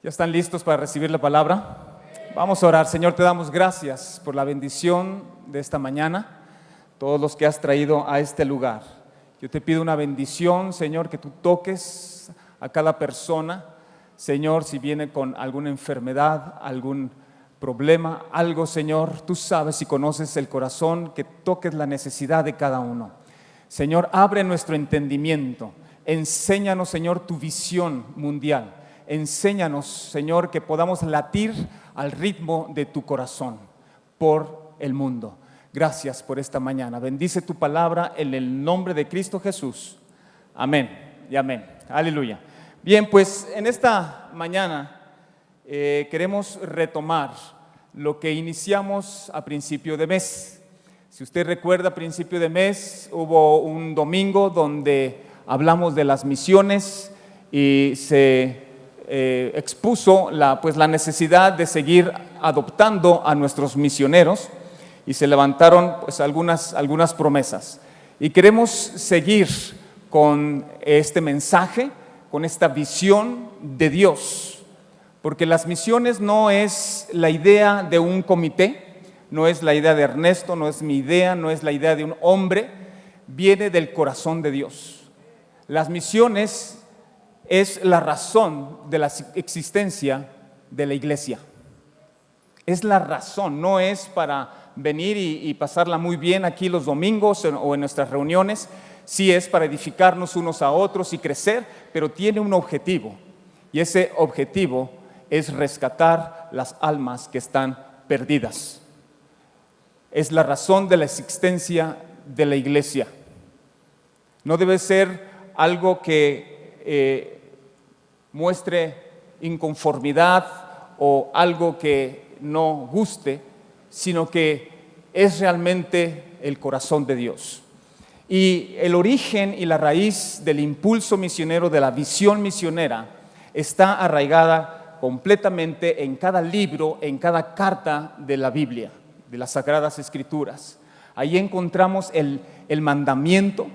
¿Ya están listos para recibir la palabra? Vamos a orar. Señor, te damos gracias por la bendición de esta mañana, todos los que has traído a este lugar. Yo te pido una bendición, Señor, que tú toques a cada persona. Señor, si viene con alguna enfermedad, algún problema, algo, Señor, tú sabes y conoces el corazón, que toques la necesidad de cada uno. Señor, abre nuestro entendimiento. Enséñanos, Señor, tu visión mundial. Enséñanos, Señor, que podamos latir al ritmo de tu corazón por el mundo. Gracias por esta mañana. Bendice tu palabra en el nombre de Cristo Jesús. Amén y amén. Aleluya. Bien, pues en esta mañana queremos retomar lo que iniciamos a principio de mes. Si usted recuerda, a principio de mes hubo un domingo donde hablamos de las misiones y se expuso la necesidad de seguir adoptando a nuestros misioneros y se levantaron pues algunas promesas. Y queremos seguir con este mensaje, con esta visión de Dios, porque las misiones no es la idea de un comité, no es la idea de Ernesto, no es mi idea, no es la idea de un hombre, viene del corazón de Dios. Las misiones es la razón de la existencia de la iglesia. Es la razón, no es para venir y pasarla muy bien aquí los domingos o en nuestras reuniones. Sí es para edificarnos unos a otros y crecer, pero tiene un objetivo. Y ese objetivo es rescatar las almas que están perdidas. Es la razón de la existencia de la iglesia. No debe ser algo que muestre inconformidad o algo que no guste, sino que es realmente el corazón de Dios. Y el origen y la raíz del impulso misionero, de la visión misionera, está arraigada completamente en cada libro, en cada carta de la Biblia, de las Sagradas Escrituras. Ahí encontramos el mandamiento,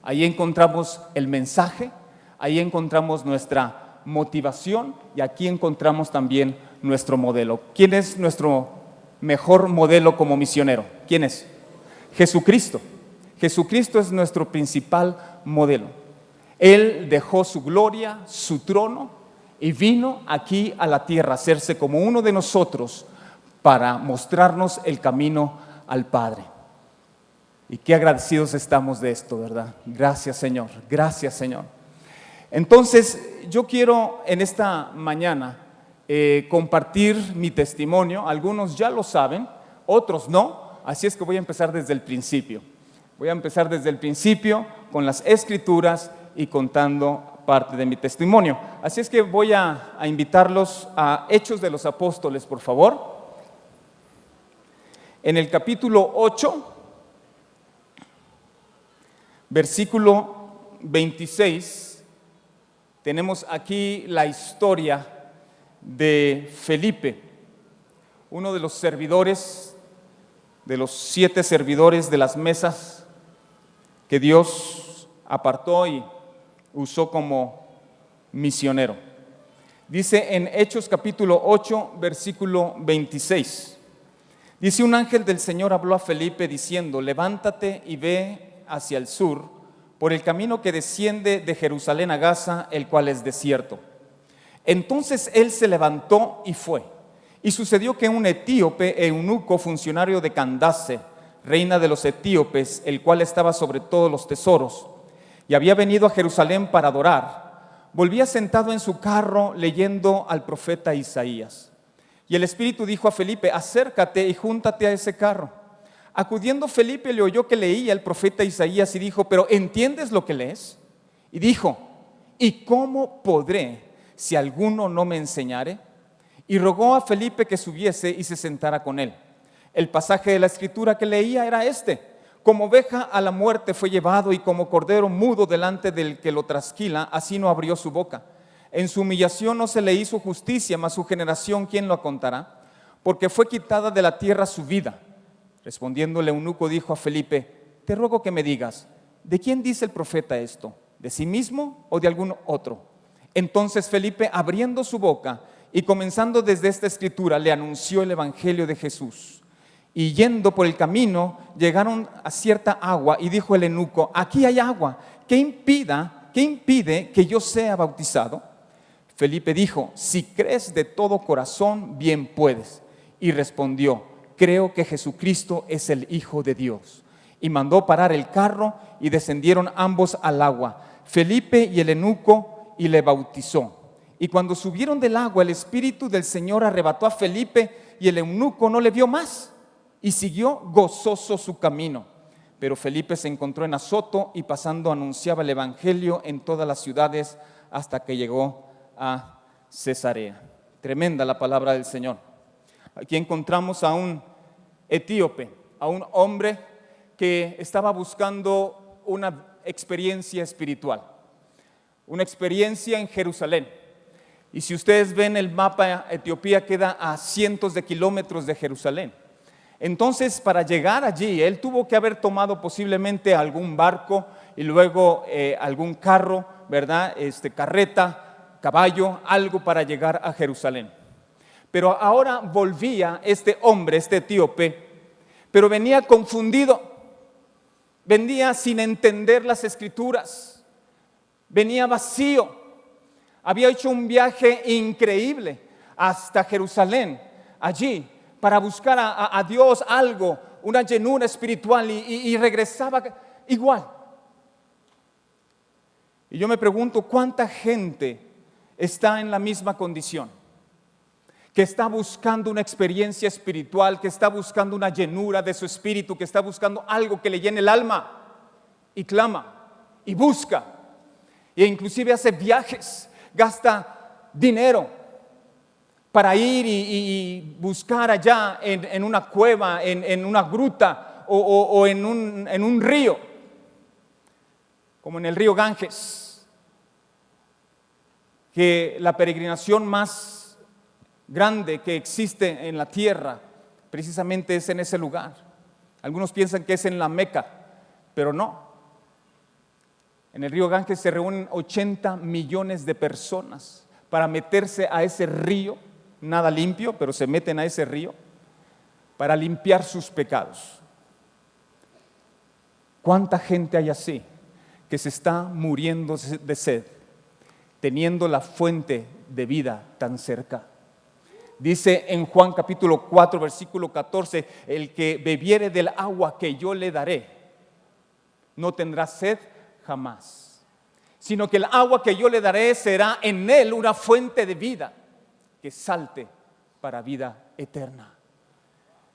ahí encontramos el mensaje, ahí encontramos nuestra motivación y aquí encontramos también nuestro modelo. ¿Quién es nuestro mejor modelo como misionero? ¿Quién es? Jesucristo. Jesucristo es nuestro principal modelo. Él dejó su gloria, su trono y vino aquí a la tierra a hacerse como uno de nosotros para mostrarnos el camino al Padre. Y qué agradecidos estamos de esto, ¿verdad? Gracias, Señor. Gracias, Señor. Entonces, yo quiero en esta mañana compartir mi testimonio. Algunos ya lo saben, otros no, así es que voy a empezar desde el principio. Voy a empezar desde el principio con las Escrituras y contando parte de mi testimonio. Así es que voy a invitarlos a Hechos de los Apóstoles, por favor. En el capítulo 8, versículo 26, tenemos aquí la historia de Felipe, uno de los servidores, de los 7 servidores de las mesas que Dios apartó y usó como misionero. Dice en Hechos capítulo 8, versículo 26, dice: un ángel del Señor habló a Felipe diciendo: levántate y ve hacia el sur, por el camino que desciende de Jerusalén a Gaza, el cual es desierto. Entonces él se levantó y fue. Y sucedió que un etíope, eunuco, funcionario de Candace, reina de los etíopes, el cual estaba sobre todos los tesoros, y había venido a Jerusalén para adorar, volvía sentado en su carro leyendo al profeta Isaías. Y el Espíritu dijo a Felipe: acércate y júntate a ese carro. Acudiendo Felipe le oyó que leía el profeta Isaías y dijo: ¿pero entiendes lo que lees? Y dijo: ¿y cómo podré si alguno no me enseñare? Y rogó a Felipe que subiese y se sentara con él. El pasaje de la escritura que leía era este: como oveja a la muerte fue llevado, y como cordero mudo delante del que lo trasquila, así no abrió su boca. En su humillación no se le hizo justicia, mas su generación, ¿quién lo contará? Porque fue quitada de la tierra su vida. Respondiendo el eunuco dijo a Felipe: te ruego que me digas, ¿de quién dice el profeta esto? ¿De sí mismo o de algún otro? Entonces Felipe, abriendo su boca y comenzando desde esta escritura le anunció el evangelio de Jesús. Y yendo por el camino llegaron a cierta agua y dijo el eunuco: aquí hay agua, ¿qué impide que yo sea bautizado? Felipe dijo: si crees de todo corazón, bien puedes. Y respondió: creo que Jesucristo es el Hijo de Dios. Y mandó parar el carro y descendieron ambos al agua, Felipe y el eunuco, y le bautizó. Y cuando subieron del agua, el Espíritu del Señor arrebató a Felipe, y el eunuco no le vio más, y siguió gozoso su camino. Pero Felipe se encontró en Azoto, y pasando anunciaba el evangelio en todas las ciudades hasta que llegó a Cesarea. Tremenda la palabra del Señor. Aquí encontramos a un etíope, a un hombre que estaba buscando una experiencia espiritual, una experiencia en Jerusalén. Y si ustedes ven el mapa, Etiopía queda a cientos de kilómetros de Jerusalén. Entonces, para llegar allí, él tuvo que haber tomado posiblemente algún barco y luego algún carro, ¿verdad? Carreta, caballo, algo para llegar a Jerusalén. Pero ahora volvía este hombre, este etíope, pero venía confundido, venía sin entender las escrituras, venía vacío. Había hecho un viaje increíble hasta Jerusalén, allí, para buscar a Dios algo, una llenura espiritual, y regresaba igual. Y yo me pregunto, ¿cuánta gente está en la misma condición? Que está buscando una experiencia espiritual, que está buscando una llenura de su espíritu, que está buscando algo que le llene el alma, y clama, y busca, e inclusive hace viajes, gasta dinero para ir y buscar allá en una cueva, en una gruta o en un río, como en el río Ganges, que la peregrinación más grande que existe en la tierra precisamente es en ese lugar. Algunos piensan que es en la Meca, pero no. En el río Ganges se reúnen 80 millones de personas para meterse a ese río, nada limpio, pero se meten a ese río para limpiar sus pecados. ¿Cuánta gente hay así que se está muriendo de sed, teniendo la fuente de vida tan cerca? Dice en Juan capítulo 4, versículo 14: el que bebiere del agua que yo le daré, no tendrá sed jamás, sino que el agua que yo le daré será en él una fuente de vida que salte para vida eterna.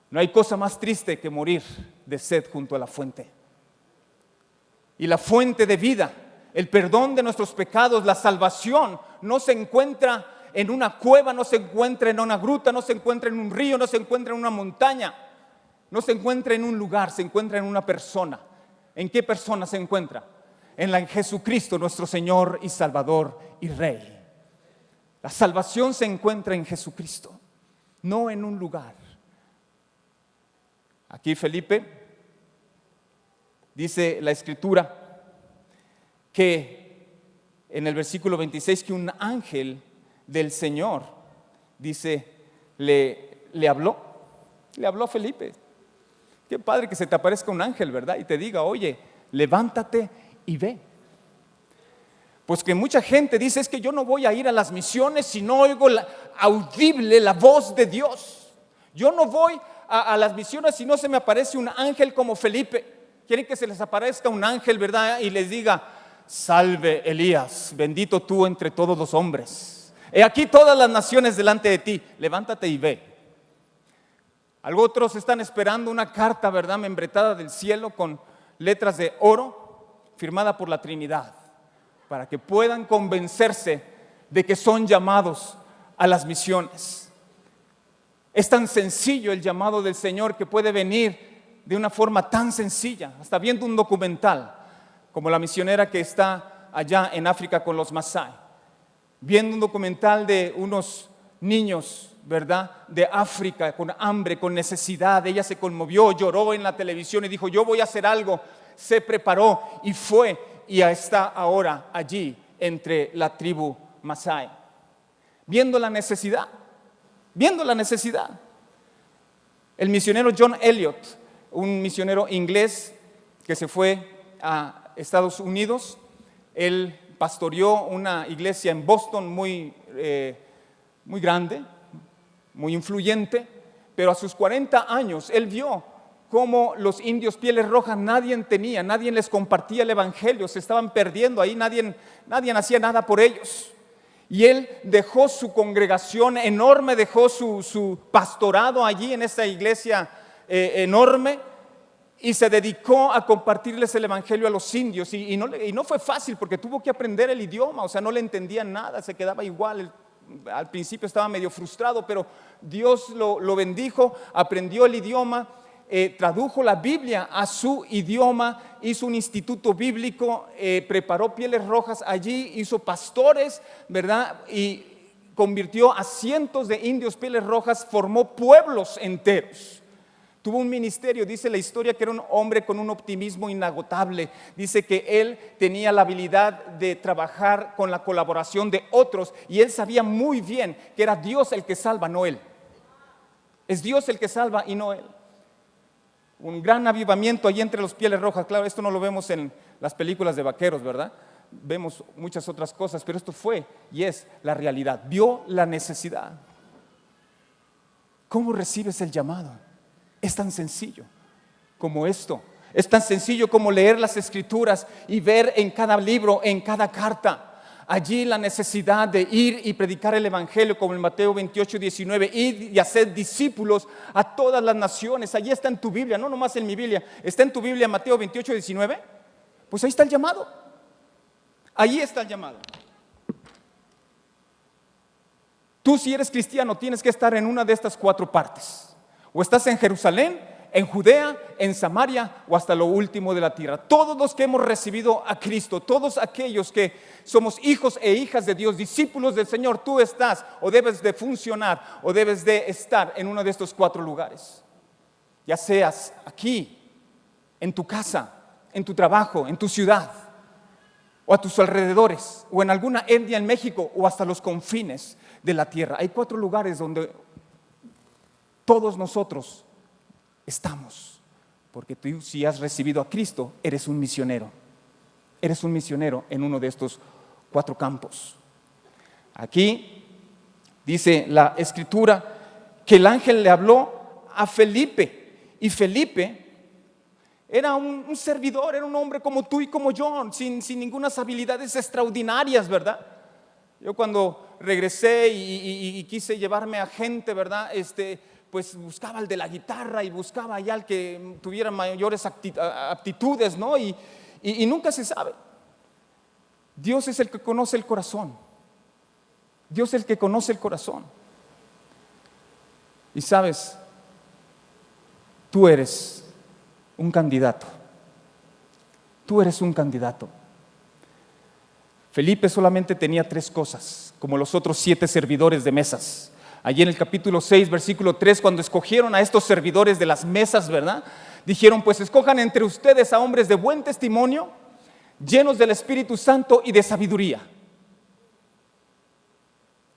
No hay cosa más triste que morir de sed junto a la fuente. Y la fuente de vida, el perdón de nuestros pecados, la salvación, no se encuentra en una cueva, no se encuentra en una gruta, no se encuentra en un río, no se encuentra en una montaña, no se encuentra en un lugar, se encuentra en una persona. ¿En qué persona se encuentra? En la en Jesucristo, nuestro Señor y Salvador y Rey. La salvación se encuentra en Jesucristo, no en un lugar. Aquí Felipe, dice la Escritura, que en el versículo 26 que un ángel del Señor, dice, le habló a Felipe. Qué padre que se te aparezca un ángel, ¿verdad? Y te diga: oye, levántate y ve. Pues que mucha gente dice: es que yo no voy a ir a las misiones si no oigo audible la voz de Dios. Yo no voy a las misiones si no se me aparece un ángel como Felipe. Quieren que se les aparezca un ángel, ¿verdad? Y les diga: salve Elías, bendito tú entre todos los hombres. He aquí todas las naciones delante de ti, levántate y ve. Otros están esperando una carta, ¿verdad?, membretada del cielo con letras de oro, firmada por la Trinidad, para que puedan convencerse de que son llamados a las misiones. Es tan sencillo el llamado del Señor que puede venir de una forma tan sencilla, hasta viendo un documental, como la misionera que está allá en África con los Masái, viendo un documental de unos niños, ¿verdad?, de África con hambre, con necesidad. Ella se conmovió, lloró en la televisión y dijo: yo voy a hacer algo. Se preparó y fue, y está ahora allí entre la tribu Masái, viendo la necesidad. viendo la necesidad. El misionero John Eliot, un misionero inglés que se fue a Estados Unidos, él pastoreó una iglesia en Boston muy grande, muy influyente, pero a sus 40 años él vio cómo los indios pieles rojas nadie les compartía el evangelio, se estaban perdiendo ahí, nadie hacía nada por ellos. Y él dejó su congregación enorme, dejó su pastorado allí en esa iglesia enorme y se dedicó a compartirles el evangelio a los indios. Y no fue fácil porque tuvo que aprender el idioma, o sea, no le entendían nada, se quedaba igual. Al principio estaba medio frustrado, pero Dios lo bendijo, aprendió el idioma, tradujo la Biblia a su idioma, hizo un instituto bíblico, preparó pieles rojas allí, hizo pastores, ¿verdad? Y convirtió a cientos de indios pieles rojas, formó pueblos enteros. Tuvo un ministerio, dice la historia que era un hombre con un optimismo inagotable. Dice que él tenía la habilidad de trabajar con la colaboración de otros y él sabía muy bien que era Dios el que salva, no él. Es Dios el que salva y no él. Un gran avivamiento allí entre los pieles rojas. Claro, esto no lo vemos en las películas de vaqueros, ¿verdad? Vemos muchas otras cosas, pero esto fue y es la realidad. Vio la necesidad. ¿Cómo recibes el llamado? Es tan sencillo como esto. Es tan sencillo como leer las Escrituras y ver en cada libro, en cada carta, allí la necesidad de ir y predicar el evangelio, como en Mateo 28, 19, ir y hacer discípulos a todas las naciones. Allí está en tu Biblia, no nomás en mi Biblia, está en tu Biblia Mateo 28, 19. Pues ahí está el llamado. Ahí está el llamado. Tú, si eres cristiano, tienes que estar en una de estas 4 partes. O estás en Jerusalén, en Judea, en Samaria o hasta lo último de la tierra. Todos los que hemos recibido a Cristo, todos aquellos que somos hijos e hijas de Dios, discípulos del Señor, tú estás o debes de funcionar o debes de estar en uno de estos 4 lugares. Ya seas aquí, en tu casa, en tu trabajo, en tu ciudad o a tus alrededores o en alguna etnia en México o hasta los confines de la tierra. Hay 4 lugares donde todos nosotros estamos, porque tú, si has recibido a Cristo, eres un misionero. Eres un misionero en uno de estos 4 campos. Aquí dice la Escritura que el ángel le habló a Felipe, y Felipe era un servidor, era un hombre como tú y como yo, sin ningunas habilidades extraordinarias, ¿verdad? Yo cuando regresé y quise llevarme a gente, ¿verdad? Pues buscaba al de la guitarra y buscaba ya al que tuviera mayores aptitudes, ¿no? Y nunca se sabe. Dios es el que conoce el corazón. Dios es el que conoce el corazón. Y sabes, tú eres un candidato. Tú eres un candidato. Felipe solamente tenía 3 cosas, como los otros 7 servidores de mesas. Allí en el capítulo 6, versículo 3, cuando escogieron a estos servidores de las mesas, ¿verdad? Dijeron, pues escojan entre ustedes a hombres de buen testimonio, llenos del Espíritu Santo y de sabiduría.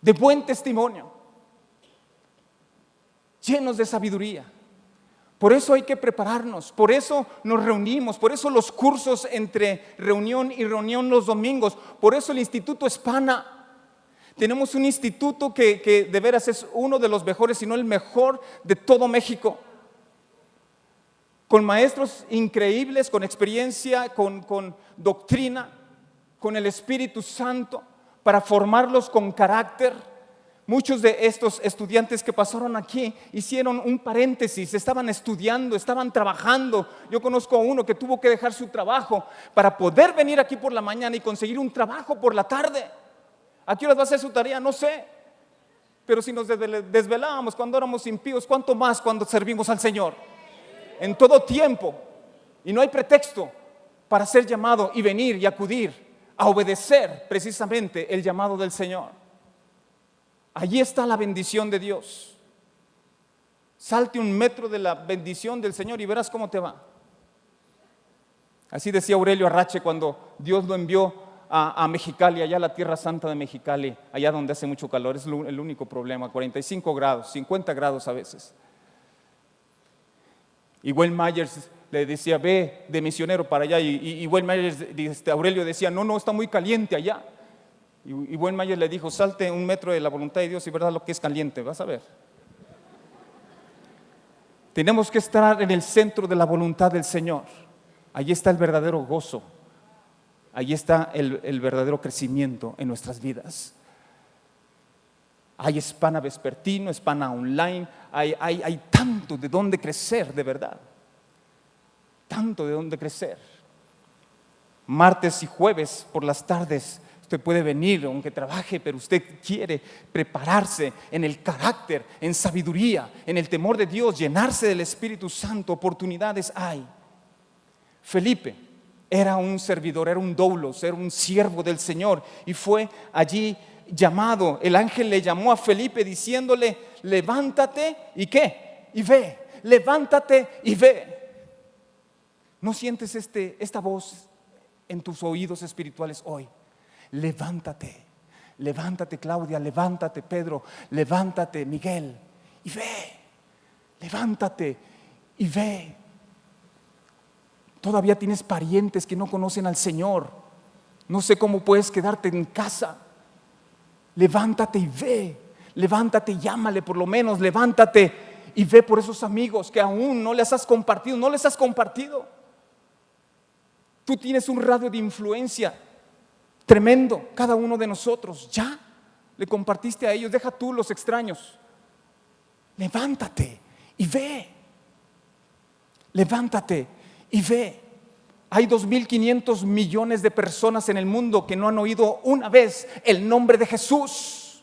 De buen testimonio, llenos de sabiduría. Por eso hay que prepararnos, por eso nos reunimos, por eso los cursos entre reunión y reunión los domingos, por eso el Instituto Hispana. Tenemos un instituto que de veras es uno de los mejores, si no el mejor de todo México, con maestros increíbles, con experiencia, con doctrina, con el Espíritu Santo, para formarlos con carácter. Muchos de estos estudiantes que pasaron aquí hicieron un paréntesis, estaban estudiando, estaban trabajando. Yo conozco a uno que tuvo que dejar su trabajo para poder venir aquí por la mañana y conseguir un trabajo por la tarde. ¿A qué horas va a hacer su tarea? No sé. Pero si nos desvelábamos cuando éramos impíos, ¿cuánto más cuando servimos al Señor? En todo tiempo. Y no hay pretexto para ser llamado y venir y acudir a obedecer precisamente el llamado del Señor. Allí está la bendición de Dios. Salte 1 metro de la bendición del Señor y verás cómo te va. Así decía Aurelio Arrache cuando Dios lo envió a Mexicali, allá a la Tierra Santa de Mexicali, allá donde hace mucho calor, es el único problema, 45 grados, 50 grados a veces. Y Wayne Myers le decía, ve de misionero para allá, y Wayne Myers, Aurelio decía, no, está muy caliente allá. Y Wayne Myers le dijo, salte 1 metro de la voluntad de Dios y verás lo que es caliente, vas a ver. Tenemos que estar en el centro de la voluntad del Señor. Allí está el verdadero gozo. Allí está el verdadero crecimiento en nuestras vidas. Hay Hispana vespertino, Hispana online, hay tanto de dónde crecer, de verdad. Tanto de dónde crecer. Martes y jueves por las tardes usted puede venir, aunque trabaje, pero usted quiere prepararse en el carácter, en sabiduría, en el temor de Dios, llenarse del Espíritu Santo. Oportunidades hay. Felipe era un servidor, era un doulos, era un siervo del Señor y fue allí llamado. El ángel le llamó a Felipe diciéndole, levántate y ¿qué? Y ve, levántate y ve. ¿No sientes esta voz en tus oídos espirituales hoy? Levántate, levántate Claudia, levántate Pedro, levántate Miguel y ve, levántate y ve. Todavía tienes parientes que no conocen al Señor, no sé cómo puedes quedarte en casa. Levántate y ve, levántate y llámale por lo menos, levántate y ve por esos amigos que aún no les has compartido, Tú tienes un radio de influencia tremendo, cada uno de nosotros, ya le compartiste a ellos, deja tú los extraños. Levántate y ve, levántate y ve. Hay 2.500 millones de personas en el mundo que no han oído una vez el nombre de Jesús.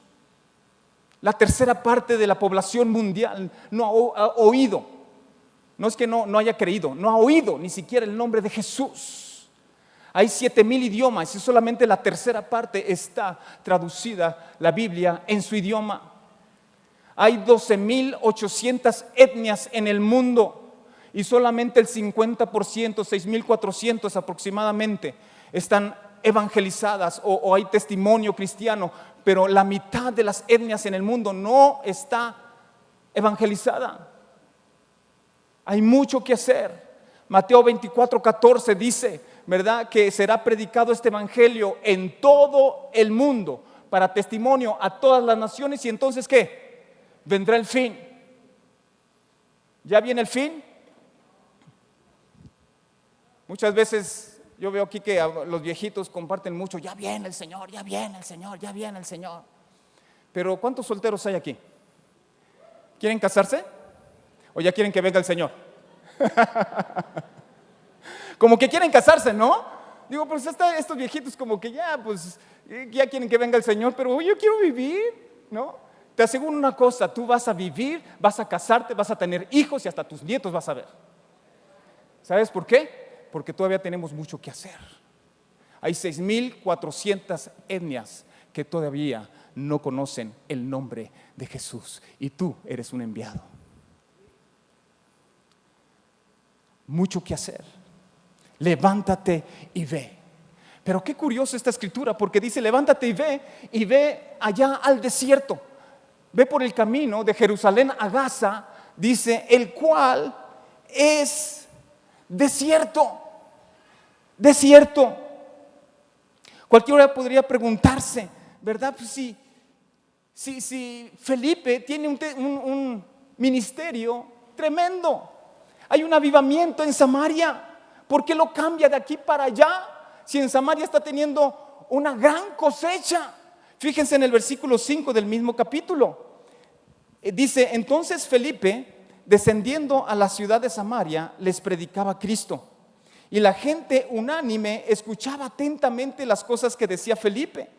La tercera parte de la población mundial no ha oído, no es que no haya creído, no ha oído ni siquiera el nombre de Jesús. Hay 7,000 idiomas y solamente la tercera parte está traducida la Biblia en su idioma. Hay 12,800 etnias en el mundo y solamente el 50%, 6,400 aproximadamente, están evangelizadas o hay testimonio cristiano, pero la mitad de las etnias en el mundo no está evangelizada. Hay mucho que hacer. Mateo 24:14 dice, ¿verdad?, que será predicado este evangelio en todo el mundo para testimonio a todas las naciones. Y entonces ¿qué? Vendrá el fin. ¿Ya viene el fin? Muchas veces yo veo aquí que los viejitos comparten mucho, ya viene el Señor, ya viene el Señor, ya viene el Señor. Pero ¿cuántos solteros hay aquí? ¿Quieren casarse? ¿O ya quieren que venga el Señor? Como que quieren casarse, ¿no? Digo, pues estos viejitos como que ya quieren que venga el Señor, pero yo quiero vivir, ¿no? Te aseguro una cosa, tú vas a vivir, vas a casarte, vas a tener hijos y hasta tus nietos vas a ver. ¿Sabes por qué? Porque todavía tenemos mucho que hacer. Hay 6,400 etnias que todavía no conocen el nombre de Jesús y tú eres un enviado. Mucho que hacer. Levántate y ve. Pero qué curioso esta escritura, porque dice levántate y ve allá al desierto. Ve por el camino de Jerusalén a Gaza, dice, el cual es desierto. Desierto. Cualquiera podría preguntarse, ¿verdad? Pues si Felipe tiene un ministerio tremendo, hay un avivamiento en Samaria, ¿por qué lo cambia de aquí para allá? Si en Samaria está teniendo una gran cosecha. Fíjense en el versículo 5 del mismo capítulo. Dice, entonces Felipe, descendiendo a la ciudad de Samaria, les predicaba a Cristo. Y la gente unánime escuchaba atentamente las cosas que decía Felipe,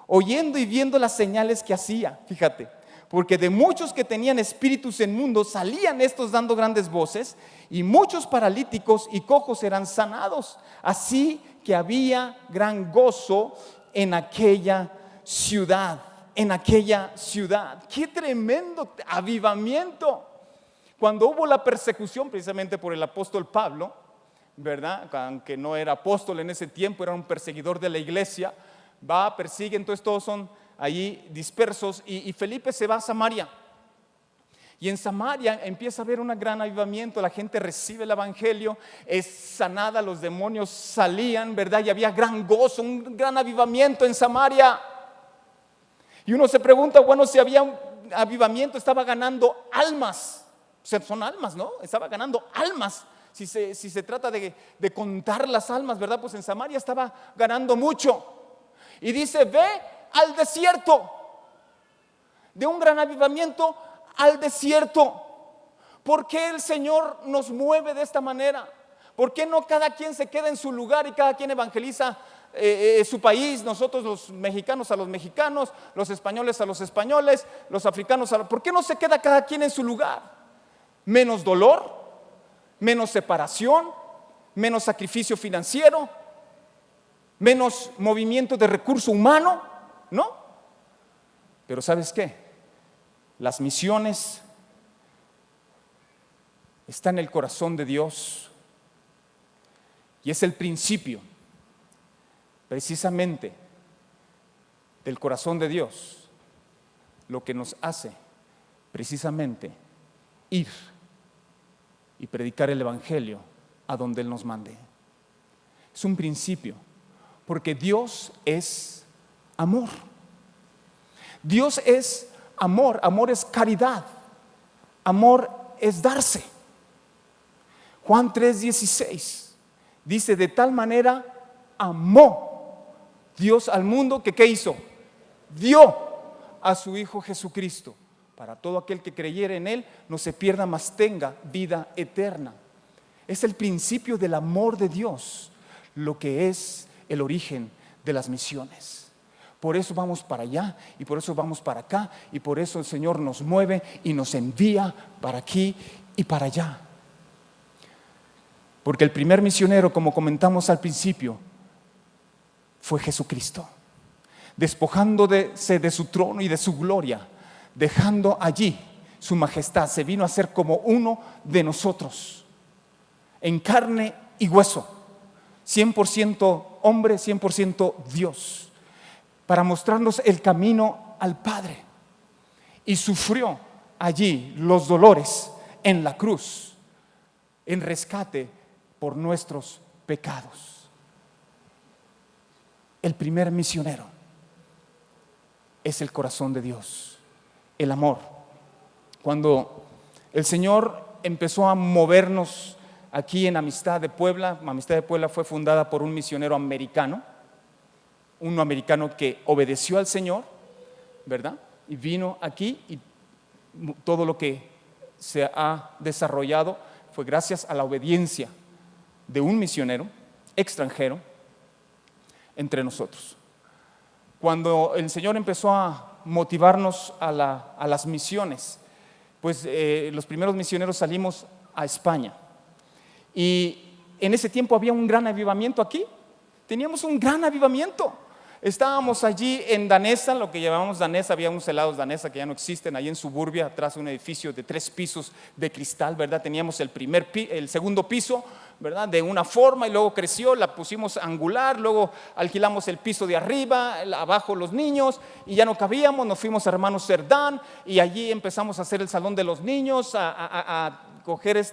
oyendo y viendo las señales que hacía. Fíjate, porque de muchos que tenían espíritus inmundos salían estos dando grandes voces, y muchos paralíticos y cojos eran sanados. Así que había gran gozo en aquella ciudad. En aquella ciudad. ¡Qué tremendo avivamiento! Cuando hubo la persecución precisamente por el apóstol Pablo, ¿verdad? Aunque no era apóstol en ese tiempo, era un perseguidor de la iglesia, va, persigue, entonces todos son allí dispersos y Felipe se va a Samaria. Y en Samaria empieza a haber un gran avivamiento, la gente recibe el evangelio, es sanada, los demonios salían, ¿verdad? Y había gran gozo, un gran avivamiento en Samaria. Y uno se pregunta, bueno, si había un avivamiento, estaba ganando almas. O sea, son almas, ¿no? Estaba ganando almas. Si se trata de contar las almas, ¿verdad? Pues en Samaria estaba ganando mucho. Y dice, ve al desierto. De un gran avivamiento al desierto. ¿Por qué el Señor nos mueve de esta manera? ¿Por qué no cada quien se queda en su lugar y cada quien evangeliza su país? Nosotros los mexicanos a los mexicanos, los españoles a los españoles, los africanos a los... ¿Por qué no se queda cada quien en su lugar? Menos dolor, menos separación, menos sacrificio financiero, menos movimiento de recurso humano, ¿no? Pero ¿sabes qué? Las misiones están en el corazón de Dios y es el principio precisamente del corazón de Dios lo que nos hace precisamente ir y predicar el evangelio a donde Él nos mande. Es un principio, porque Dios es amor. Dios es amor, amor es caridad, amor es darse. Juan 3:16 dice, de tal manera amó Dios al mundo que ¿qué hizo? Dio a su Hijo Jesucristo, para todo aquel que creyere en Él no se pierda, mas tenga vida eterna. Es el principio del amor de Dios, lo que es el origen de las misiones. Por eso vamos para allá y por eso vamos para acá y por eso el Señor nos mueve y nos envía para aquí y para allá. Porque el primer misionero, como comentamos al principio, fue Jesucristo, despojándose de su trono y de su gloria, dejando allí su majestad, se vino a ser como uno de nosotros, en carne y hueso, 100% hombre, 100% Dios, para mostrarnos el camino al Padre. Y sufrió allí los dolores en la cruz, en rescate por nuestros pecados. El primer misionero es el corazón de Dios, el amor. Cuando el Señor empezó a movernos aquí en Amistad de Puebla fue fundada por un misionero americano, un americano que obedeció al Señor, ¿verdad? Y vino aquí y todo lo que se ha desarrollado fue gracias a la obediencia de un misionero extranjero entre nosotros. Cuando el Señor empezó a motivarnos a las misiones, pues los primeros misioneros salimos a España y en ese tiempo había un gran avivamiento aquí, teníamos un gran avivamiento. Estábamos allí en Danesa, lo que llamábamos Danesa, había unos helados Danesa que ya no existen, ahí en Suburbia, atrás de un edificio de 3 pisos de cristal, ¿verdad? Teníamos el segundo piso, ¿verdad? De una forma y luego creció, la pusimos angular, luego alquilamos el piso de arriba, abajo los niños y ya no cabíamos, nos fuimos a Hermanos Cerdán y allí empezamos a hacer el salón de los niños, a coger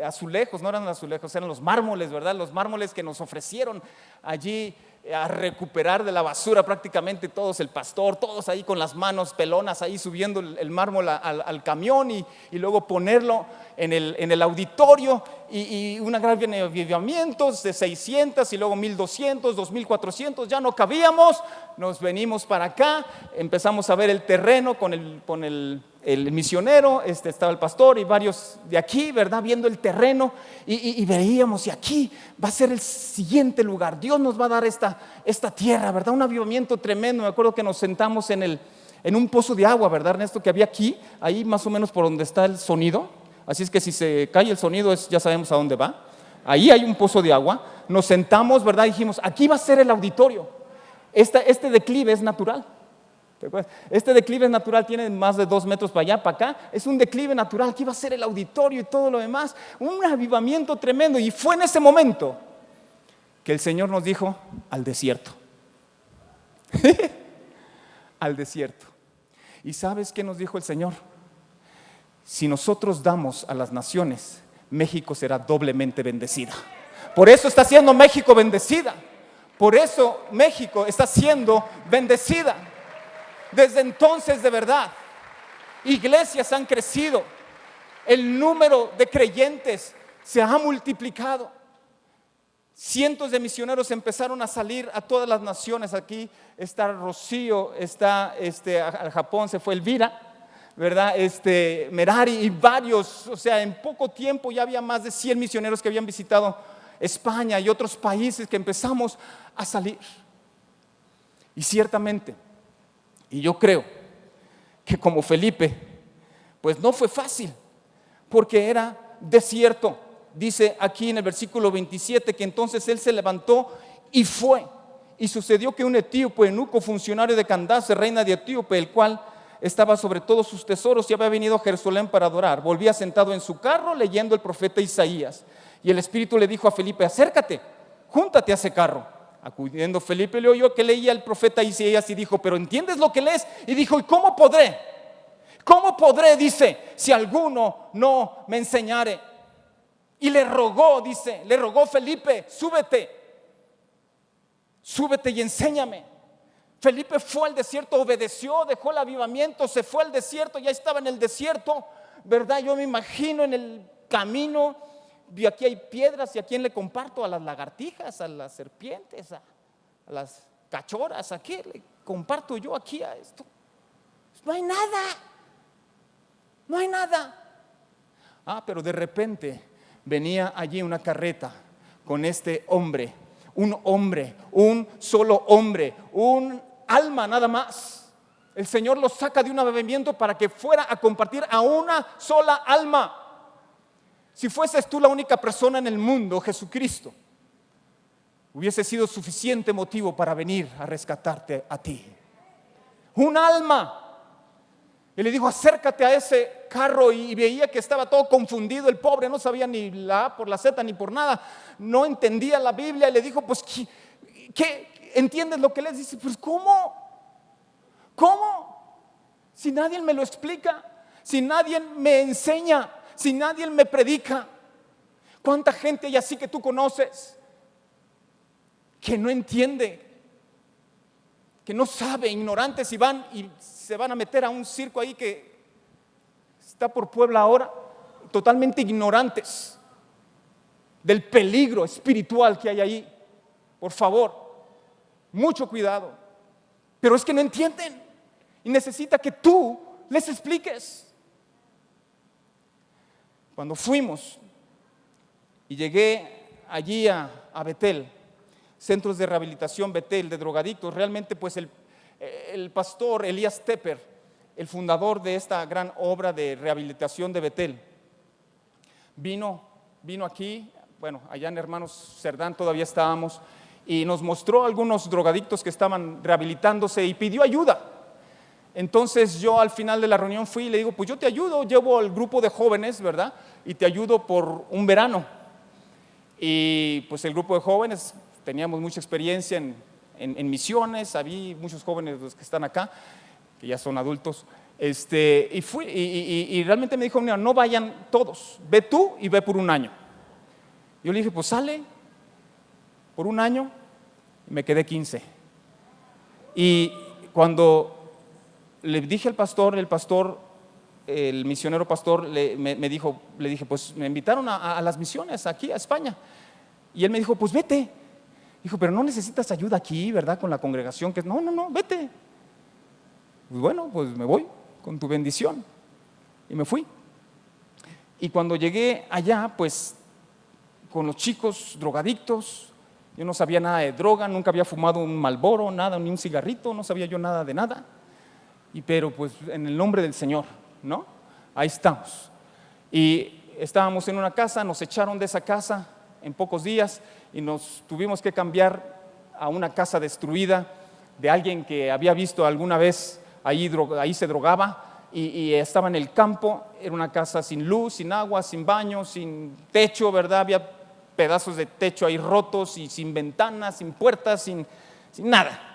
azulejos, no eran azulejos, eran los mármoles, ¿verdad? Los mármoles que nos ofrecieron allí a recuperar de la basura prácticamente todos, el pastor, todos ahí con las manos pelonas ahí subiendo el mármol al camión y luego ponerlo en el auditorio y una gran avivamientos de 600 y luego 1200, 2400, ya no cabíamos, nos venimos para acá, empezamos a ver el terreno con el misionero, estaba el pastor y varios de aquí, ¿verdad? Viendo el terreno y veíamos, y aquí va a ser el siguiente lugar, Dios nos va a dar esta tierra, ¿verdad? Un avivamiento tremendo. Me acuerdo que nos sentamos en un pozo de agua, ¿verdad, Ernesto? Que había aquí, ahí más o menos por donde está el sonido, así es que si se cae el sonido ya sabemos a dónde va. Ahí hay un pozo de agua, nos sentamos, ¿verdad? Y dijimos, aquí va a ser el auditorio. Este declive es natural. ¿Te acuerdas? Este declive natural tiene más de 2 metros para allá, para acá. Es un declive natural que iba a ser el auditorio y todo lo demás. Un avivamiento tremendo. Y fue en ese momento que el Señor nos dijo: al desierto. Al desierto. ¿Y sabes qué nos dijo el Señor? Si nosotros damos a las naciones, México será doblemente bendecida. Por eso está siendo México bendecida. Por eso México está siendo bendecida. Desde entonces, de verdad, iglesias han crecido, el número de creyentes se ha multiplicado. Cientos de misioneros empezaron a salir a todas las naciones. Aquí está Rocío, está al Japón se fue Elvira, ¿verdad? Merari y varios. O sea, en poco tiempo ya había más de 100 misioneros que habían visitado España y otros países, que empezamos a salir. Y ciertamente, y yo creo que como Felipe, pues no fue fácil, porque era desierto. Dice aquí en el versículo 27 que entonces él se levantó y fue. Y sucedió que un etíope, eunuco, funcionario de Candace, reina de Etíope, el cual estaba sobre todos sus tesoros y había venido a Jerusalén para adorar, volvía sentado en su carro leyendo el profeta Isaías. Y el Espíritu le dijo a Felipe: acércate, júntate a ese carro. Acudiendo Felipe le oyó que leía el profeta Isaías y dijo: pero ¿entiendes lo que lees? Y dijo: ¿y cómo podré? ¿Cómo podré? Dice, si alguno no me enseñare. Y le rogó, dice, le rogó Felipe: súbete y enséñame. Felipe fue al desierto, obedeció, dejó el avivamiento, se fue al desierto, ya estaba en el desierto, ¿verdad? Yo me imagino en el camino, y aquí hay piedras, y a quién le comparto, a las lagartijas, a las serpientes, a las cachorras, ¿a qué le comparto yo aquí a esto? No hay nada, no hay nada. Pero de repente venía allí una carreta con este hombre, un solo hombre, un alma nada más. El Señor lo saca de un avivamiento para que fuera a compartir a una sola alma. Si fueses tú la única persona en el mundo, Jesucristo hubiese sido suficiente motivo para venir a rescatarte a ti. Un alma. Y le dijo: acércate a ese carro, y veía que estaba todo confundido. El pobre no sabía ni la A por la Z ni por nada, no entendía la Biblia. Y le dijo: pues, ¿qué? ¿Entiendes lo que les dice? Pues, ¿cómo? Si nadie me lo explica, si nadie me enseña, si nadie me predica. ¿Cuánta gente hay así que tú conoces que no entiende, que no sabe, ignorantes, y se van a meter a un circo ahí que está por Puebla ahora, totalmente ignorantes del peligro espiritual que hay ahí? Por favor, mucho cuidado. Pero es que no entienden y necesita que tú les expliques. Cuando fuimos y llegué allí a Betel, centros de rehabilitación Betel, de drogadictos, realmente pues el pastor Elías Tepper, el fundador de esta gran obra de rehabilitación de Betel, vino aquí, bueno, allá en Hermanos Cerdán todavía estábamos, y nos mostró algunos drogadictos que estaban rehabilitándose y pidió ayuda. Entonces yo al final de la reunión fui y le digo: pues yo te ayudo, llevo al grupo de jóvenes, ¿verdad? Y te ayudo por un verano. Y pues el grupo de jóvenes, teníamos mucha experiencia en misiones, había muchos jóvenes los que están acá, que ya son adultos, y fui, y realmente me dijo: no vayan todos, ve tú y ve por un año. Yo le dije: pues sale, por un año, y me quedé 15. Y cuando le dije al pastor, el misionero pastor me dijo, le dije: pues me invitaron a las misiones aquí a España. Y él me dijo: pues vete. Dijo: pero no necesitas ayuda aquí, ¿verdad? Con la congregación. No, vete. Pues bueno, pues me voy con tu bendición. Y me fui. Y cuando llegué allá, pues con los chicos drogadictos, yo no sabía nada de droga, nunca había fumado un Marlboro, nada, ni un cigarrito, no sabía yo nada de nada. Pero pues en el nombre del Señor, ¿no? Ahí estamos. Y estábamos en una casa, nos echaron de esa casa en pocos días y nos tuvimos que cambiar a una casa destruida de alguien que había visto alguna vez ahí se drogaba y estaba en el campo. Era una casa sin luz, sin agua, sin baño, sin techo, ¿verdad? Había pedazos de techo ahí rotos y sin ventanas, sin puertas, sin nada.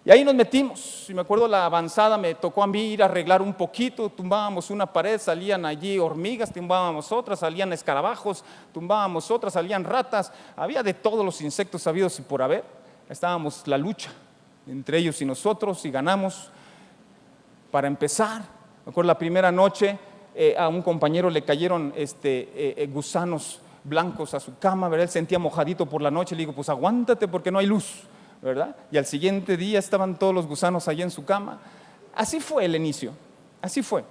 Y ahí nos metimos. Y me acuerdo la avanzada, me tocó a mí ir a arreglar un poquito. Tumbábamos una pared, salían allí hormigas, tumbábamos otras, salían escarabajos, tumbábamos otras, salían ratas. Había de todos los insectos habidos y por haber. Estábamos la lucha entre ellos y nosotros y ganamos. Para empezar, me acuerdo la primera noche, a un compañero le cayeron gusanos blancos a su cama, ¿verdad? Él sentía mojadito por la noche. Le digo, pues aguántate porque no hay luz, ¿verdad? Y al siguiente día estaban todos los gusanos allí en su cama. Así fue el inicio, así fue.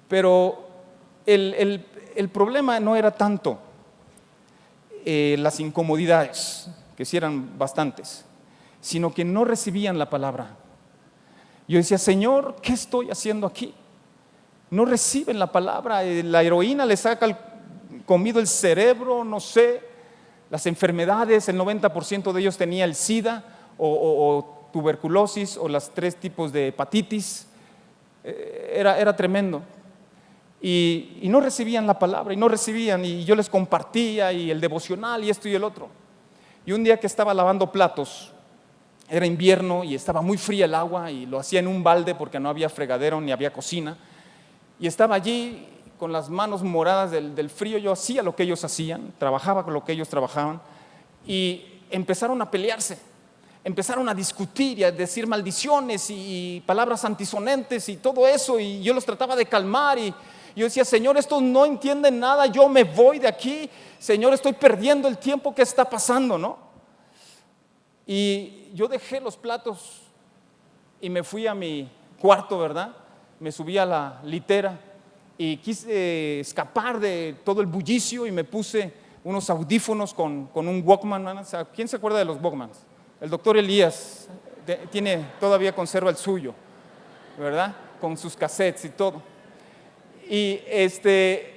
Pero el problema no era tanto las incomodidades, que sí eran bastantes, sino que no recibían la palabra. Yo decía, Señor, ¿qué estoy haciendo aquí? No reciben la palabra. La heroína les ha comido el cerebro, no sé. Las enfermedades, el 90% de ellos tenía el SIDA o tuberculosis o los 3 tipos de hepatitis. Era tremendo. Y no recibían la palabra, y no recibían, y yo les compartía, y el devocional, y esto y el otro. Y un día que estaba lavando platos, era invierno y estaba muy fría el agua, y lo hacía en un balde porque no había fregadero ni había cocina, y estaba allí con las manos moradas del frío. Yo hacía lo que ellos hacían, trabajaba con lo que ellos trabajaban, y empezaron a pelearse, empezaron a discutir y a decir maldiciones y palabras antisonantes y todo eso, y yo los trataba de calmar, y yo decía, Señor, estos no entienden nada, yo me voy de aquí, Señor, estoy perdiendo el tiempo, ¿qué está pasando, no? Y yo dejé los platos y me fui a mi cuarto, ¿verdad? Me subí a la litera y quise escapar de todo el bullicio y me puse unos audífonos con un Walkman. O sea, ¿quién se acuerda de los Walkmans? El doctor Elías todavía conserva el suyo, ¿verdad? Con sus cassettes y todo. Y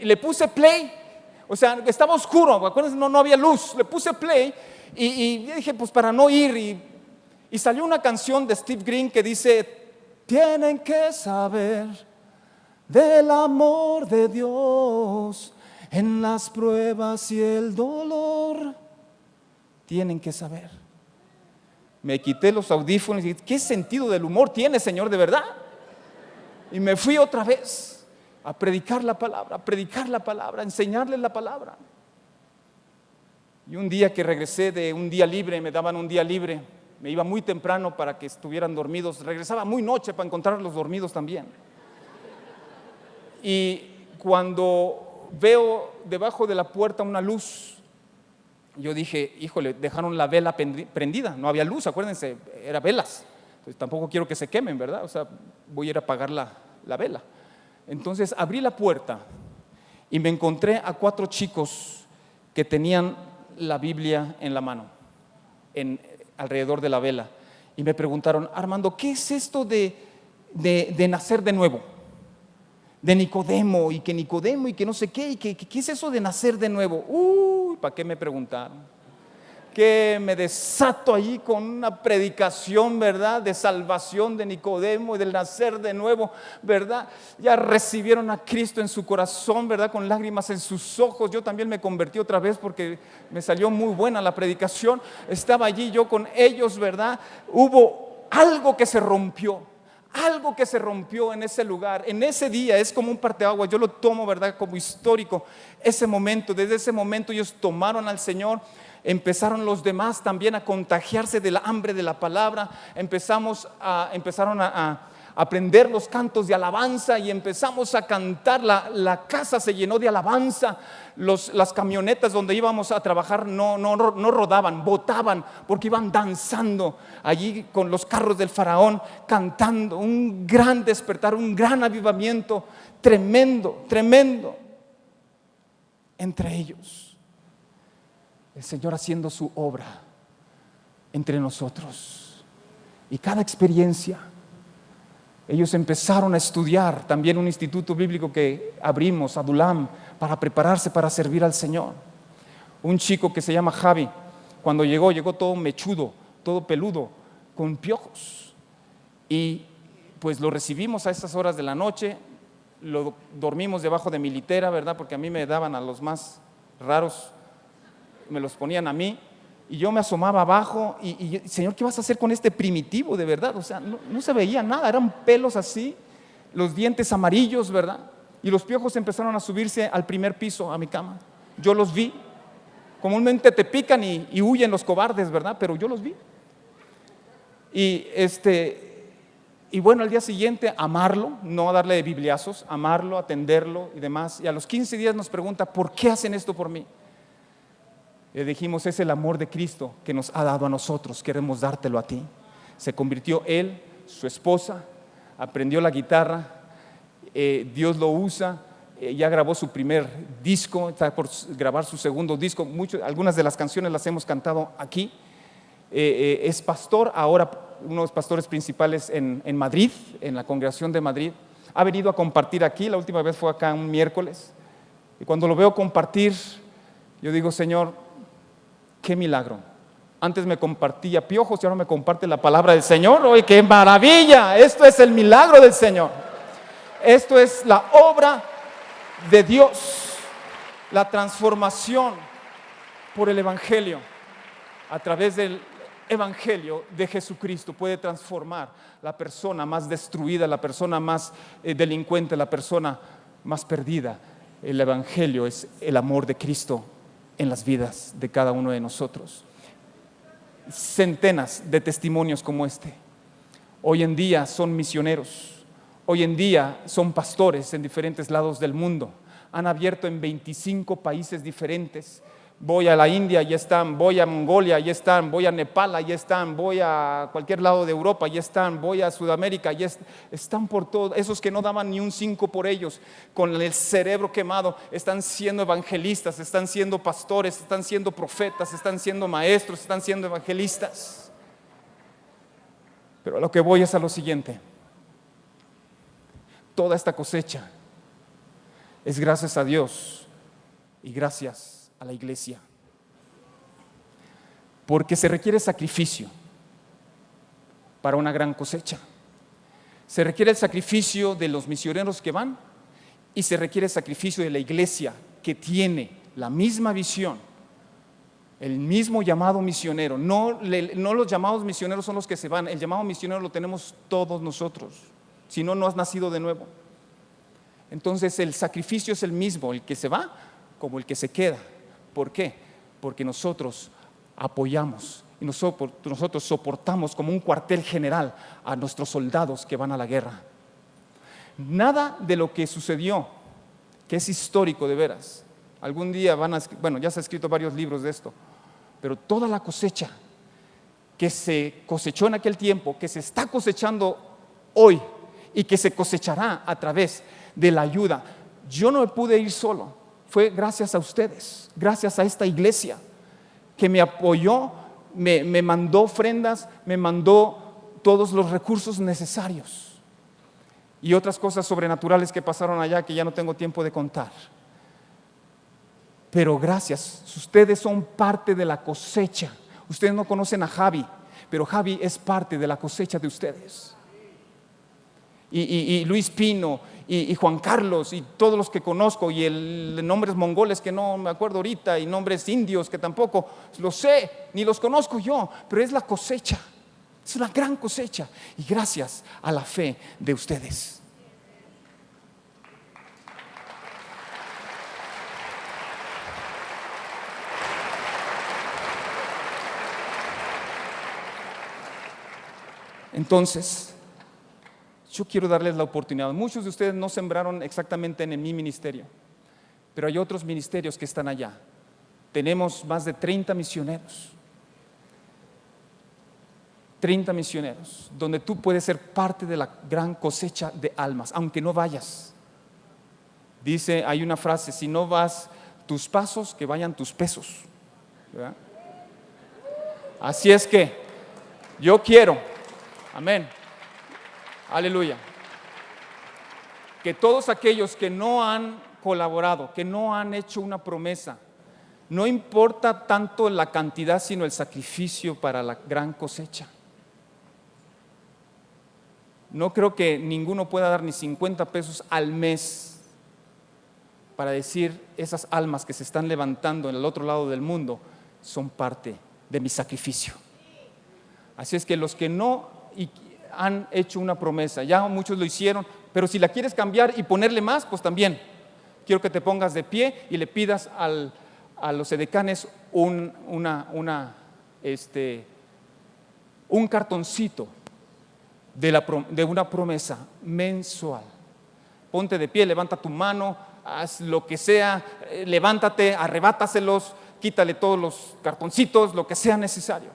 le puse play. O sea, estaba oscuro, acuérdense, no había luz. Le puse play y dije, pues para no ir. Y salió una canción de Steve Green que dice, tienen que saber del amor de Dios en las pruebas y el dolor. Tienen que saber. Me quité los audífonos y dije, ¿qué sentido del humor tiene, Señor, de verdad? Y me fui otra vez a predicar la palabra, a enseñarles la palabra. Y un día que regresé de un día libre, me daban un día libre, me iba muy temprano para que estuvieran dormidos, regresaba muy noche para encontrarlos dormidos también. Y cuando veo debajo de la puerta una luz, yo dije, híjole, dejaron la vela prendida, no había luz, acuérdense, era velas, pues tampoco quiero que se quemen, ¿verdad? O sea, voy a ir a apagar la vela. Entonces abrí la puerta y me encontré a 4 chicos que tenían la Biblia en la mano, alrededor de la vela, y me preguntaron, Armando, ¿qué es esto de nacer de nuevo? De Nicodemo y que no sé qué, y ¿qué es eso de nacer de nuevo? Uy, ¿para qué me preguntaron? Que me desato allí con una predicación, ¿verdad? De salvación de Nicodemo y del nacer de nuevo, ¿verdad? Ya recibieron a Cristo en su corazón, ¿verdad? Con lágrimas en sus ojos. Yo también me convertí otra vez porque me salió muy buena la predicación. Estaba allí yo con ellos, ¿verdad? Hubo algo que se rompió. Algo que se rompió en ese lugar, en ese día. Es como un parteaguas, yo lo tomo, ¿verdad? Como histórico. Ese momento, desde ese momento ellos tomaron al Señor. Empezaron los demás también a contagiarse del hambre de la palabra. Empezaron a aprender los cantos de alabanza y empezamos a cantar. La casa se llenó de alabanza. Las camionetas donde íbamos a trabajar no rodaban, botaban, porque iban danzando allí con los carros del faraón, cantando. Un gran despertar, un gran avivamiento, tremendo, tremendo entre ellos. El Señor haciendo su obra entre nosotros. Y cada experiencia, ellos empezaron a estudiar también un instituto bíblico que abrimos, Adulam, para prepararse para servir al Señor. Un chico que se llama Javi, cuando llegó todo mechudo, todo peludo, con piojos. Y pues lo recibimos a esas horas de la noche, lo dormimos debajo de mi litera, ¿verdad? Porque a mí me daban a los más raros, me los ponían a mí, y yo me asomaba abajo y Señor, ¿qué vas a hacer con este primitivo de verdad? O sea, no se veía nada, eran pelos así, los dientes amarillos, ¿verdad? Y los piojos empezaron a subirse al primer piso, a mi cama. Yo los vi. Comúnmente te pican y huyen los cobardes, ¿verdad? Pero yo los vi. Y bueno, al día siguiente amarlo, no darle bibliazos, amarlo, atenderlo y demás. Y a los 15 días nos pregunta, ¿por qué hacen esto por mí? Le dijimos, es el amor de Cristo que nos ha dado a nosotros, queremos dártelo a ti. Se convirtió él, su esposa, aprendió la guitarra, Dios lo usa, ya grabó su primer disco, está por grabar su segundo disco, algunas de las canciones las hemos cantado aquí. Es pastor, ahora uno de los pastores principales en Madrid, en la congregación de Madrid. Ha venido a compartir aquí, la última vez fue acá un miércoles, y cuando lo veo compartir, yo digo, Señor, qué milagro. Antes me compartía piojos y ahora me comparte la palabra del Señor. ¡Oye, qué maravilla! Esto es el milagro del Señor. Esto es la obra de Dios, la transformación por el Evangelio. A través del Evangelio de Jesucristo puede transformar la persona más destruida, la persona más delincuente, la persona más perdida. El Evangelio es el amor de Cristo en las vidas de cada uno de nosotros. Centenas de testimonios como este. Hoy en día son misioneros. Hoy en día son pastores en diferentes lados del mundo. Han abierto en 25 países diferentes. Voy a la India, y están. Voy a Mongolia, y están. Voy a Nepal, y están. Voy a cualquier lado de Europa, y están. Voy a Sudamérica, y están por todo. Esos que no daban ni un 5 por ellos, con el cerebro quemado, están siendo evangelistas, están siendo pastores, están siendo profetas, están siendo maestros, están siendo evangelistas. Pero a lo que voy es a lo siguiente. Toda esta cosecha es gracias a Dios y gracias a la iglesia, porque se requiere sacrificio para una gran cosecha. Se requiere el sacrificio de los misioneros que van y se requiere el sacrificio de la iglesia que tiene la misma visión, el mismo llamado misionero. No los llamados misioneros son los que se van, el llamado misionero lo tenemos todos nosotros. Si no, no has nacido de nuevo. Entonces el sacrificio es el mismo, el que se va como el que se queda. ¿Por qué? Porque nosotros apoyamos y nosotros soportamos como un cuartel general a nuestros soldados que van a la guerra. Nada de lo que sucedió, que es histórico de veras, algún día ya se han escrito varios libros de esto, pero toda la cosecha que se cosechó en aquel tiempo, que se está cosechando hoy y que se cosechará a través de la ayuda. Yo no me pude ir solo, fue gracias a ustedes, gracias a esta iglesia que me apoyó, me mandó ofrendas, me mandó todos los recursos necesarios y otras cosas sobrenaturales que pasaron allá que ya no tengo tiempo de contar. Pero gracias, ustedes son parte de la cosecha. Ustedes no conocen a Javi, pero Javi es parte de la cosecha de ustedes. Y Luis Pino y Juan Carlos y todos los que conozco, y nombres mongoles que no me acuerdo ahorita, y nombres indios que tampoco los sé, ni los conozco yo, pero es la cosecha, es una gran cosecha, y gracias a la fe de ustedes. Entonces, yo quiero darles la oportunidad. Muchos de ustedes no sembraron exactamente en mi ministerio, pero hay otros ministerios que están allá. Tenemos más de 30 misioneros. 30 misioneros, donde tú puedes ser parte de la gran cosecha de almas, aunque no vayas. Dice, hay una frase, si no vas tus pasos, que vayan tus pesos, ¿verdad? Así es que yo quiero, amén, aleluya, que todos aquellos que no han colaborado, que no han hecho una promesa, no importa tanto la cantidad, sino el sacrificio para la gran cosecha. No creo que ninguno pueda dar ni 50 pesos al mes para decir esas almas que se están levantando en el otro lado del mundo son parte de mi sacrificio. Así es que los que no han hecho una promesa, ya muchos lo hicieron, pero si la quieres cambiar y ponerle más, pues también quiero que te pongas de pie y le pidas a los edecanes un cartoncito de una promesa mensual. Ponte de pie, levanta tu mano, haz lo que sea, levántate, arrebátaselos, quítale todos los cartoncitos, lo que sea necesario,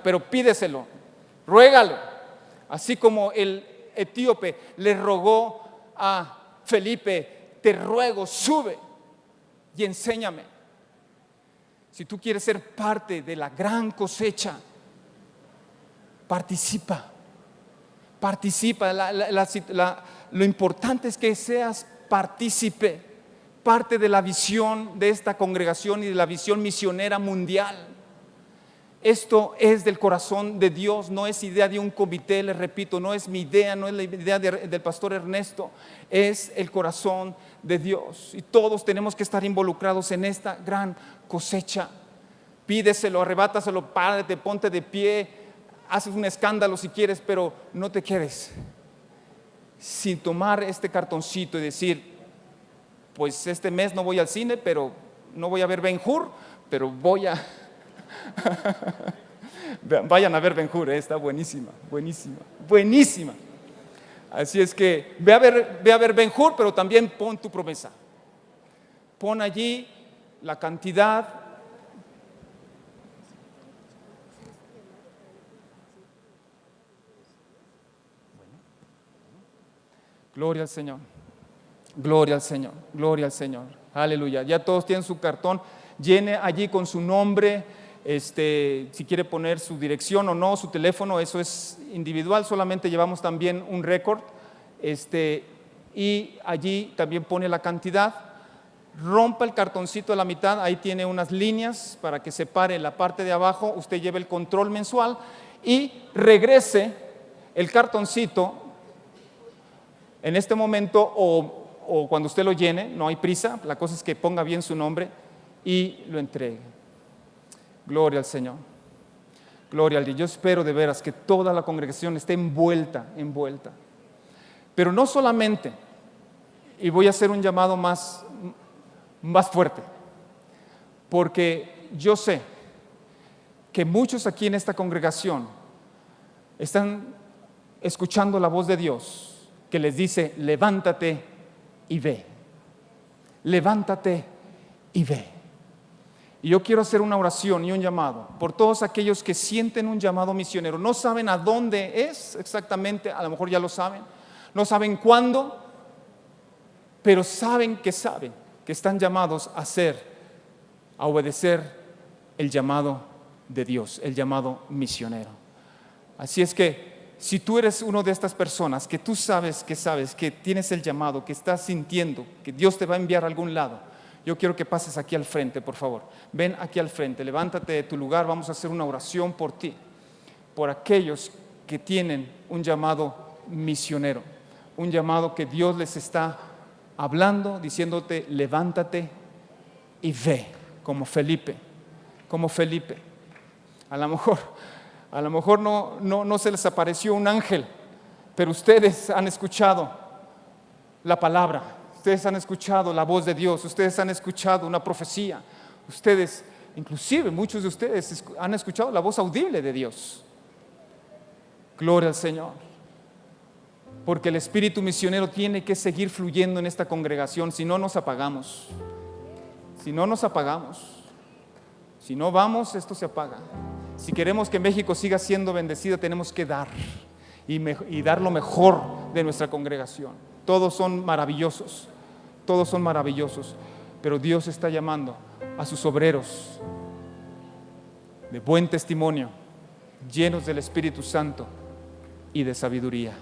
pero pídeselo, ruégalo, así como el etíope le rogó a Felipe: te ruego, sube y enséñame. Si tú quieres ser parte de la gran cosecha, participa. Lo importante es que seas partícipe, parte de la visión de esta congregación y de la visión misionera mundial. Esto es del corazón de Dios, no es idea de un comité, les repito, no es mi idea, no es la idea del pastor Ernesto, es el corazón de Dios. Y todos tenemos que estar involucrados en esta gran cosecha. Pídeselo, arrebátaselo, párate, ponte de pie, haces un escándalo si quieres, pero no te quedes sin tomar este cartoncito y decir: pues este mes no voy al cine, pero no voy a ver Ben-Hur, pero voy a... Vayan a ver Ben-Hur, está buenísima. Así es que ve a ver Ben-Hur, pero también pon tu promesa. Pon allí la cantidad. Gloria al Señor. Aleluya. Ya todos tienen su cartón. Llene allí con su nombre, si quiere poner su dirección o no, su teléfono, eso es individual. Solamente llevamos también un récord, y allí también pone la cantidad. Rompa el cartoncito a la mitad, ahí tiene unas líneas para que separe la parte de abajo. Usted lleve el control mensual y regrese el cartoncito en este momento o cuando usted lo llene. No hay prisa, la cosa es que ponga bien su nombre y lo entregue. Gloria al Señor. Gloria al Dios. Yo espero de veras que toda la congregación esté envuelta. Pero no solamente, y voy a hacer un llamado más fuerte, porque yo sé que muchos aquí en esta congregación están escuchando la voz de Dios que les dice: levántate y ve. Levántate y ve. Y yo quiero hacer una oración y un llamado por todos aquellos que sienten un llamado misionero. No saben a dónde es exactamente, a lo mejor ya lo saben, no saben cuándo, pero saben que están llamados a obedecer el llamado de Dios, el llamado misionero. Así es que si tú eres uno de estas personas que tú sabes que tienes el llamado, que estás sintiendo que Dios te va a enviar a algún lado, yo quiero que pases aquí al frente, por favor. Ven aquí al frente, levántate de tu lugar, vamos a hacer una oración por ti, por aquellos que tienen un llamado misionero, un llamado que Dios les está hablando, diciéndote: levántate y ve, como Felipe. A lo mejor no se les apareció un ángel, pero ustedes han escuchado la palabra. Ustedes han escuchado la voz de Dios, ustedes han escuchado una profecía, ustedes, inclusive muchos de ustedes han escuchado la voz audible de Dios. Gloria al Señor, porque el espíritu misionero tiene que seguir fluyendo en esta congregación, si no nos apagamos. Si no vamos, esto se apaga. Si queremos que México siga siendo bendecida, tenemos que dar y dar lo mejor de nuestra congregación. Todos son maravillosos, pero Dios está llamando a sus obreros de buen testimonio, llenos del Espíritu Santo y de sabiduría.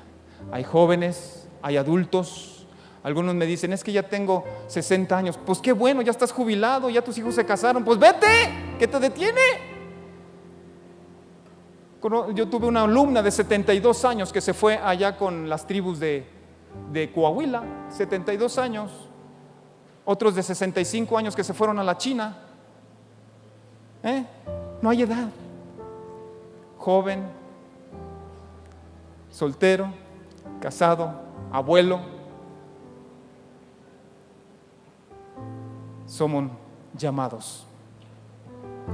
Hay jóvenes, hay adultos. Algunos me dicen: es que ya tengo 60 años. Pues qué bueno, ya estás jubilado, ya tus hijos se casaron. Pues vete, ¿qué te detiene? Yo tuve una alumna de 72 años que se fue allá con las tribus de Coahuila, 72 años. Otros de 65 años que se fueron a la China. No hay edad. Joven, soltero, casado, abuelo. Somos llamados.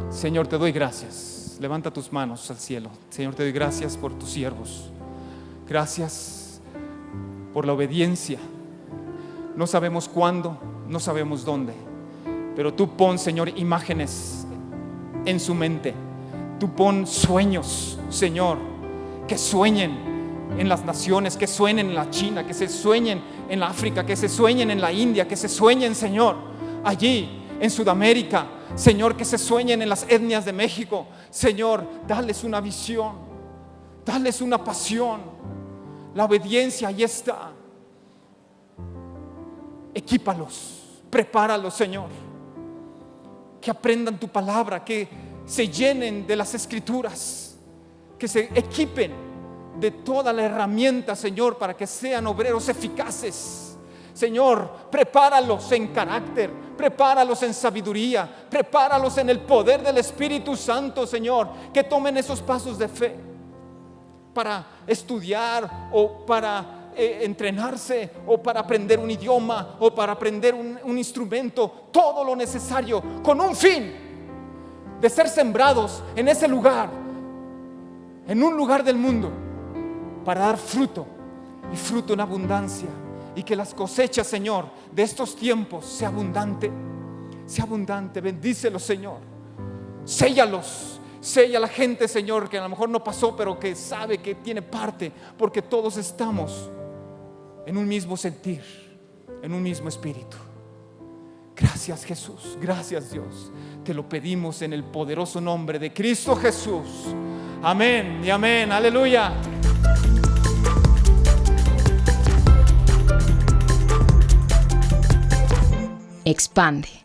Señor, te doy gracias. Levanta tus manos al cielo. Señor, te doy gracias por tus siervos. Gracias por la obediencia. No sabemos cuándo, no sabemos dónde, pero tú pon, Señor, imágenes en su mente. Tú pon sueños, Señor, que sueñen en las naciones, que sueñen en la China, que se sueñen en la África, que se sueñen en la India, que se sueñen, Señor, allí en Sudamérica, Señor, que se sueñen en las etnias de México. Señor, dales una visión, dales una pasión. La obediencia ahí está. Equípalos, prepáralos, Señor, que aprendan tu palabra, que se llenen de las escrituras, que se equipen de toda la herramienta, Señor, para que sean obreros eficaces. Señor, prepáralos en carácter, prepáralos en sabiduría, prepáralos en el poder del Espíritu Santo, Señor, que tomen esos pasos de fe para estudiar o para entrenarse o para aprender un idioma o para aprender un instrumento, todo lo necesario con un fin de ser sembrados en ese lugar, en un lugar del mundo, para dar fruto y fruto en abundancia, y que las cosechas, Señor, de estos tiempos sea abundante, sea abundante. Bendícelos, Señor, séllalos. Sella a la gente, Señor, que a lo mejor no pasó, pero que sabe que tiene parte, porque todos estamos en un mismo sentir, en un mismo espíritu. Gracias, Jesús, gracias, Dios. Te lo pedimos en el poderoso nombre de Cristo Jesús. Amén y amén. Aleluya. Expande.